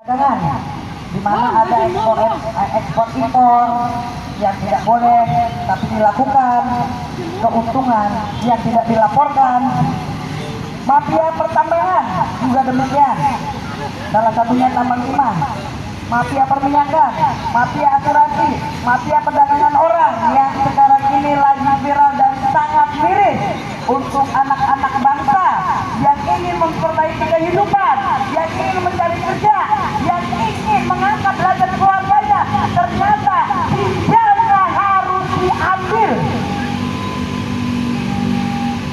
Dengan di mana ada ekspor impor yang tidak boleh tapi dilakukan, keuntungan yang tidak dilaporkan. Mafia pertambangan juga demikian, salah satunya tambang timah, mafia perminyakan, mafia asuransi, mafia perdagangan orang yang sekarang ini lagi viral dan sangat miris untuk anak-anak bangsa yang ingin memperbaiki kehidupan, yang ingin mencari kerja, yang ingin mengangkat derajat keluarganya. Ternyata ginjalnya harus diambil,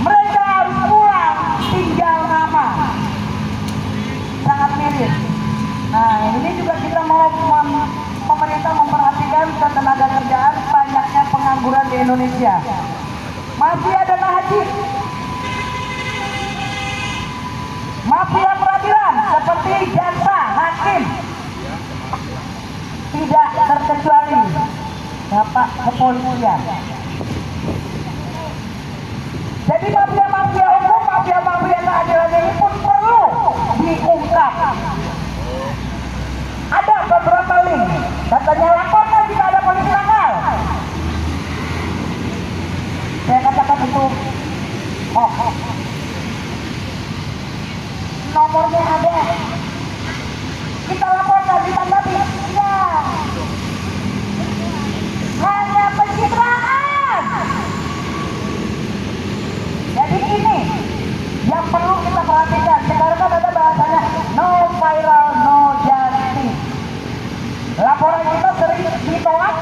mereka harus pulang tinggal nama. Sangat miris. Nah, ini juga kita mau pemerintah memperhatikan ketenaga kerjaan, banyaknya pengangguran di Indonesia. Mafia dana haji, mafia peradilan seperti jaksa, hakim, tidak terkecuali Bapak kepolisian. Jadi mafia-mafia hukum, mafia-mafia keadilan ini pun perlu diungkap. Ada beberapa link, katanya laporkan jika ada polisi nakal. Saya katakan itu nomornya ada, kita laporkan, ditanggapi, ya hanya pencitraan. Jadi ini yang perlu kita perhatikan. Sekarang kan ada bahasanya no viral no justice. Laporan kita sering ditolak,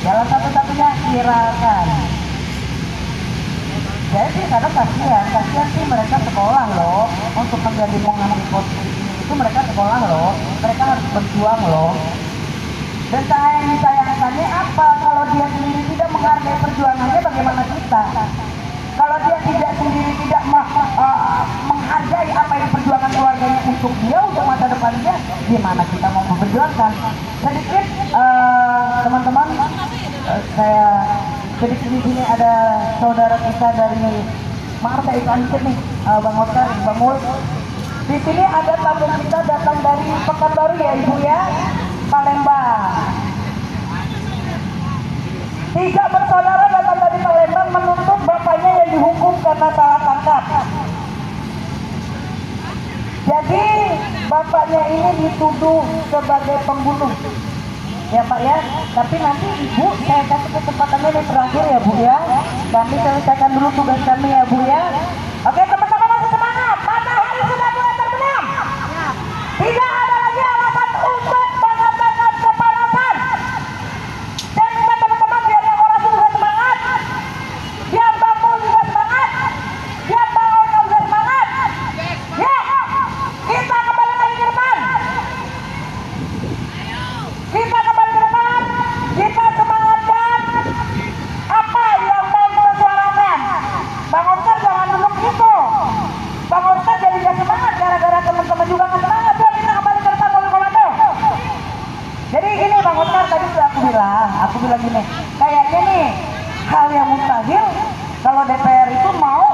jalan satu-satunya viralkan. Jadi kadang kasihan sih mereka sekolah loh untuk menjadi mengambil posisi ini. Itu mereka sekolah loh, mereka harus berjuang loh. Dan yang disayangkannya apa? Kalau dia sendiri tidak menghargai perjuangannya, bagaimana kita? Kalau dia tidak sendiri tidak menghargai apa yang perjuangan keluarganya untuk dia, untuk masa depannya, gimana kita mau memperjuangkan? Sedikit teman-teman, saya sedikit di sini ada saudara kita dari, maaf saya ikut nih, Bang Oscar, Bang Mul. Di sini ada tamu kita datang dari Pekanbaru ya Ibu ya, Palembang. 3 bersaudara datang dari Palembang menuntut bapaknya yang dihukum karena salah tangkap. Jadi bapaknya ini dituduh sebagai pembunuh. Ya Pak ya, tapi nanti Ibu saya kasih kesempatannya ini terakhir ya Bu ya. Kami selesaikan dulu tugas kami ya Bu ya. Oke teman-teman, masih semangat, matahari sudah mulai terbenam. Tidak ada lagi alasan untuk mengatakan kepanasan. Dan minta teman-teman biar yang orang juga semangat, biar Bang Mul juga semangat, biar Bang Oscar juga semangat. Ya, kita kembali lagi ke depan. Kita kembali ke depan, kita semangatkan apa yang mau kita suarakan. Bang Oscar jangan duduk gitu. Bang Oscar jadi gak semangat gara-gara teman-teman juga gak semangat. Yuk kita kembali ke depan, komando. Jadi ini Bang Oscar tadi sudah aku bilang gini, kayaknya nih hal yang mustahil kalau DPR itu mau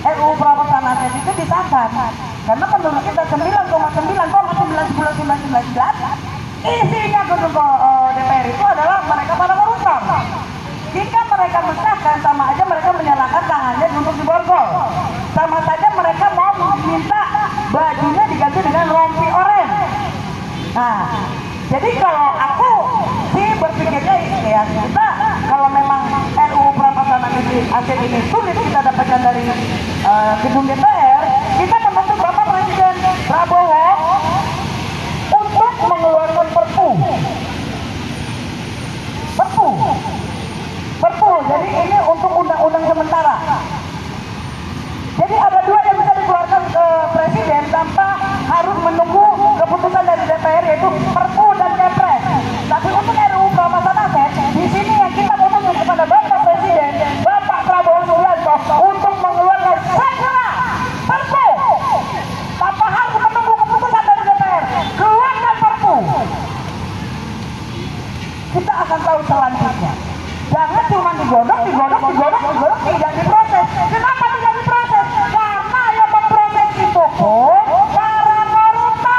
RUU perampasan aset itu disahkan. Karena menurut kita 9,9,999 isinya gedung DPR itu adalah mereka pada koruptor. Jika mereka mensahkan, sama aja mereka menyalahkan tangannya untuk diborgol. Sama saja mereka mau minta bajunya diganti dengan rompi oranye. Nah, jadi kalau aku sih berpikirnya ya kita kalau memang RUU perampasan aset ini sulit kita dapatkan dari gedung DPR, kita menuntut Bapak Presiden Prabowo untuk mengeluarkan perpu. Jadi ini untuk undang-undang sementara. Jadi ada 2 yang bisa dikeluarkan ke Presiden tanpa harus menunggu keputusan dari DPR, yaitu perpu dan kepres. Tapi untuk RUU perampasan aset, di sini yang kita menuntut kepada Bapak Presiden, Bapak Prabowo Subianto untuk mengeluarkan segera perpu tanpa harus menunggu keputusan dari DPR. Keluarkan perpu. Kita akan tahu selanjutnya. Jangan cuma digodok, tidak diproses. Kenapa tidak diproses? Karena yang memproses itu para koruptor.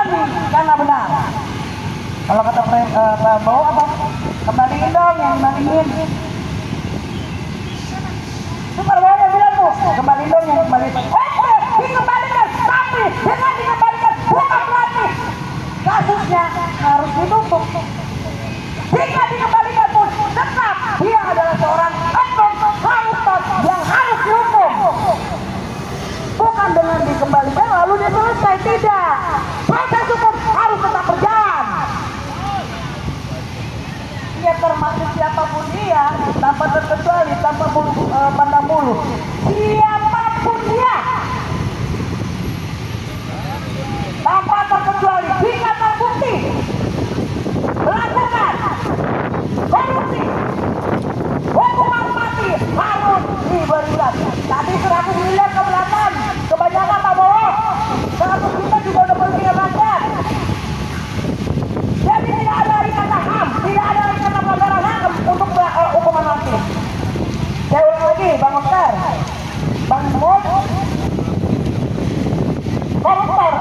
berani karena benar. Kalau kata Prabowo apa? Kembaliin dong yang dibandingin. Itu Prabowo yang bilang tuh, kembaliin dong yang dibandingin. Dikembalikan, tapi dengan dikembalikan bukan berarti kasusnya harus ditutup. Jika dikembalikan pun tetap dia adalah seorang oknum koruptor yang harus dihukum. Bukan dengan dikembalikan lalu dia selesai, tidak. Proses hukum harus tetap berjalan. Dia termasuk siapapun dia, tanpa terkecuali, tanpa pandang bulu. Siapapun dia, tanpa terkecuali, jika terbukti melakukan korupsi, hukuman mati harus diberikan. Tadi 100 miliar ke belakang, kebanyakan Pak Bowo, 100 juta juga udah pergi rakyat. Jadi tidak ada ikatan HAM, tidak ada ikatan pelanggaran HAM untuk hukuman mati. Saya ulang lagi, Bang Oktar, Bang Mut, koruptor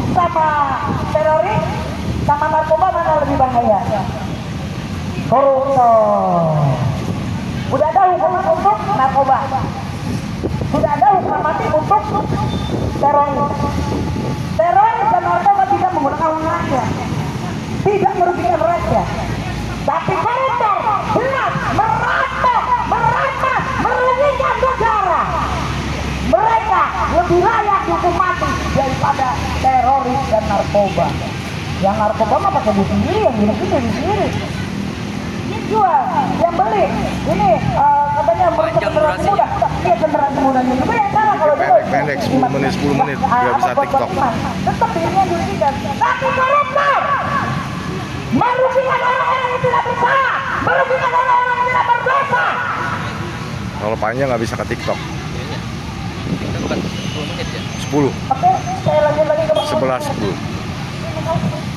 sama teroris sama narkoba mana lebih bahaya? Koruptor. Udah ada hukuman untuk narkoba, sudah ada hukuman mati untuk teroris. Teroris dan narkoba tidak menggunakan uang rakyat, tidak merugikan rakyat. Tapi koruptor jelas merampok, merugikan negara. Mereka lebih layak dihukum mati daripada teroris dan narkoba. Yang narkoba mah pakai duit sendiri, yang gini duit sendiri. Ini jual, yang beli. Ini katanya mereka generasi muda. Iya generasi mudanya juga yang salah kalau pendek 10 menit biar bisa TikTok. Tetap dirinya dirugikan. Tapi koruptor merugikan orang-orang yang tidak bersalah, merugikan orang-orang yang tidak berdosa. Kalau panjang nggak bisa ke TikTok. 10. Oke, saya lanjut lagi ke 11 10.